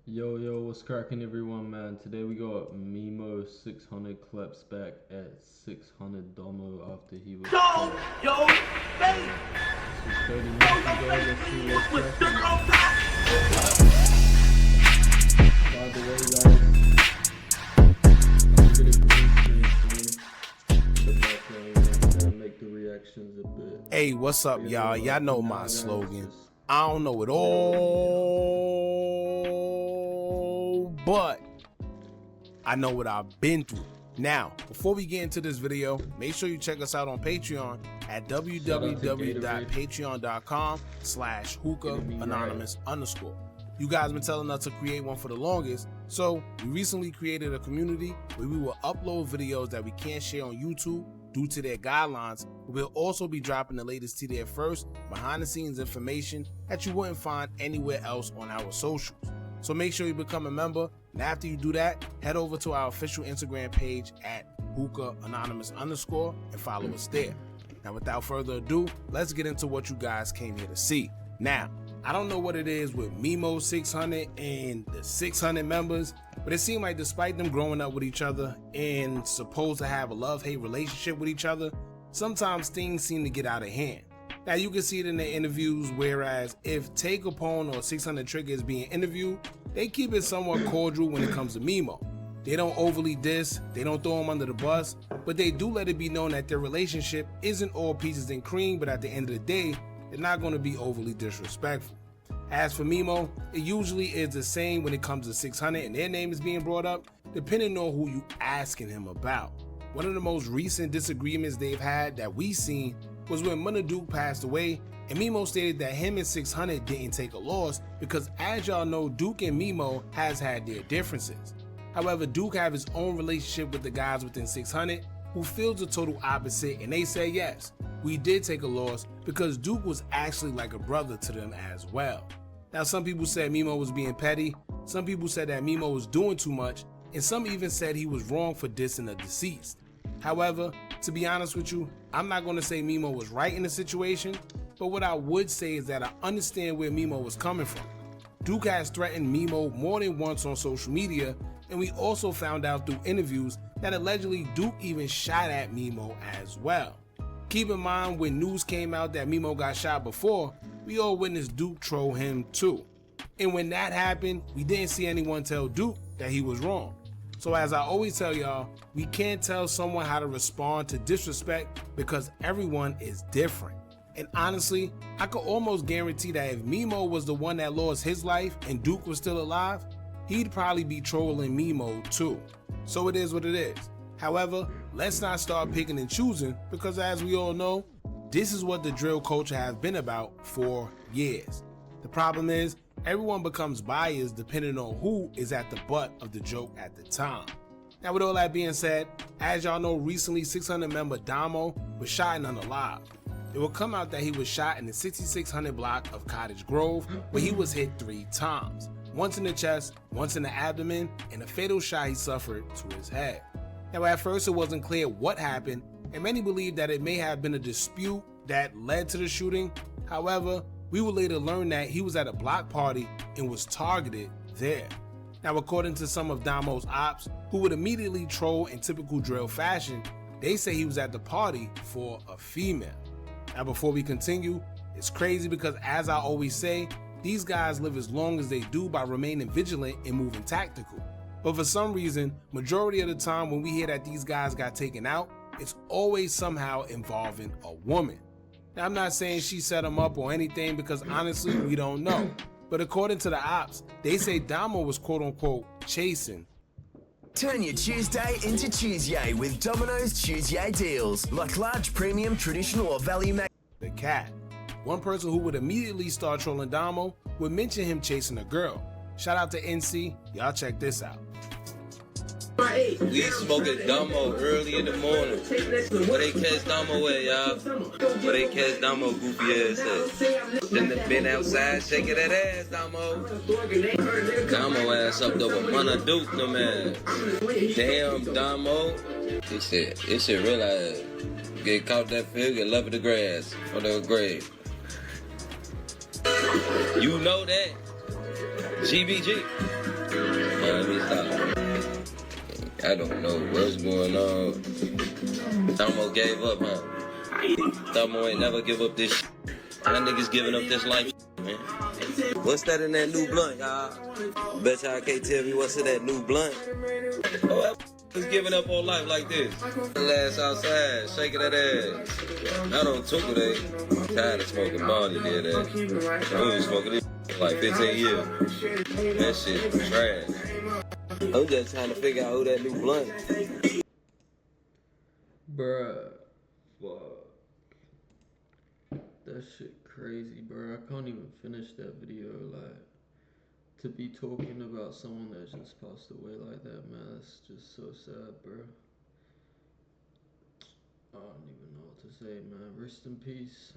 Yo, what's cracking everyone, man? Today we got Memo600 claps back at 600 Domo after he was Yo, baby. This is 30 minutes ago. Let's see what's cracking. By the way, guys, I'm gonna green screen the background and make the reactions a bit. Hey, what's up, y'all? Y'all know my slogan. I don't know it all, but I know what I've been through. Now, before we get into this video, make sure you check us out on Patreon at www.patreon.com/hookah_anonymous_. You guys been telling us to create one for the longest, so we recently created a community where we will upload videos that we can't share on YouTube due to their guidelines. We'll also be dropping the latest to there first, behind the scenes information that you wouldn't find anywhere else on our socials. So make sure you become a member, and after you do that, head over to our official Instagram page at hookah_anonymous_ and follow us there. Now without further ado, let's get into what you guys came here to see. Now, I don't know what it is with Memo600 and the 600 members, but it seemed like despite them growing up with each other and supposed to have a love-hate relationship with each other, sometimes things seem to get out of hand. Now you can see it in the interviews, whereas if Tay Capone or 600 Trigger is being interviewed, they keep it somewhat cordial when it comes to Memo. They don't overly diss, they don't throw him under the bus, but they do let it be known that their relationship isn't all peaches and cream, but at the end of the day, they're not going to be overly disrespectful. As for Memo, it usually is the same when it comes to 600 and their name is being brought up, depending on who you asking him about. One of the most recent disagreements they've had that we seen was when Munna Duke passed away, and Memo stated that him and 600 didn't take a loss because, as y'all know, Duke and Memo has had their differences. However, Duke have his own relationship with the guys within 600 who feels the total opposite, and they say yes, we did take a loss because Duke was actually like a brother to them as well. Now some people said Memo was being petty, some people said that Memo was doing too much, and some even said he was wrong for dissing the deceased. However, to be honest with you, I'm not going to say Memo was right in the situation, but what I would say is that I understand where Memo was coming from. Duke has threatened Memo more than once on social media, and we also found out through interviews that allegedly Duke even shot at Memo as well. Keep in mind, when news came out that Memo got shot before, we all witnessed Duke troll him too. And when that happened, we didn't see anyone tell Duke that he was wrong. So as I always tell y'all, we can't tell someone how to respond to disrespect because everyone is different. And honestly, I could almost guarantee that if Memo was the one that lost his life and Duke was still alive, he'd probably be trolling Memo too. So it is what it is. However, let's not start picking and choosing because, as we all know, this is what the drill culture has been about for years. The problem is, everyone becomes biased depending on who is at the butt of the joke at the time. Now with all that being said, as y'all know, recently 600 member Domo was shot and unalive. It will come out that he was shot in the 6600 block of Cottage Grove, where he was hit 3 times. Once in the chest, once in the abdomen, and a fatal shot he suffered to his head. Now at first it wasn't clear what happened, and many believe that it may have been a dispute that led to the shooting. However, we would later learn that he was at a block party and was targeted there. Now according to some of Domo's ops, who would immediately troll in typical drill fashion, they say he was at the party for a female. Now before we continue, it's crazy because, as I always say, these guys live as long as they do by remaining vigilant and moving tactical. But for some reason, majority of the time when we hear that these guys got taken out, it's always somehow involving a woman. Now I'm not saying she set them up or anything because honestly we don't know. But according to the ops, they say Domo was quote unquote chasing. Turn your Tuesday into Tuesday with Domino's Tuesday deals, like large premium, traditional or value the cat. One person who would immediately start trolling Domo would mention him chasing a girl. Shout out to NC, y'all check this out. We smoking Domo early in the morning. Where they catch Domo at, y'all? Where they catch Domo goofy ass at? Then they been outside shaking that ass, Domo. Domo ass up there with Munna Duke, no man. Damn, Domo. This shit real. Get caught that field, get left in the grass for the grave. You know that. GBG. Let me stop. I don't know what's going on. Domo gave up, huh? Domo ain't never give up this shit. That niggas giving up this life, man. What's that in that new blunt, y'all? Bet y'all can't tell me what's in that new blunt. Oh, that is giving up on life like this. Ass outside, shaking that ass. I don't took it, I'm tired of smoking Barney, did that. I was smoking this for like 15 years. That shit trash. I'm just trying to figure out who that new blunt. Bruh, fuck. That shit crazy, bro. I can't even finish that video. Like, to be talking about someone that just passed away like that, man, it's just so sad, bro. I don't even know what to say, man. Rest in peace.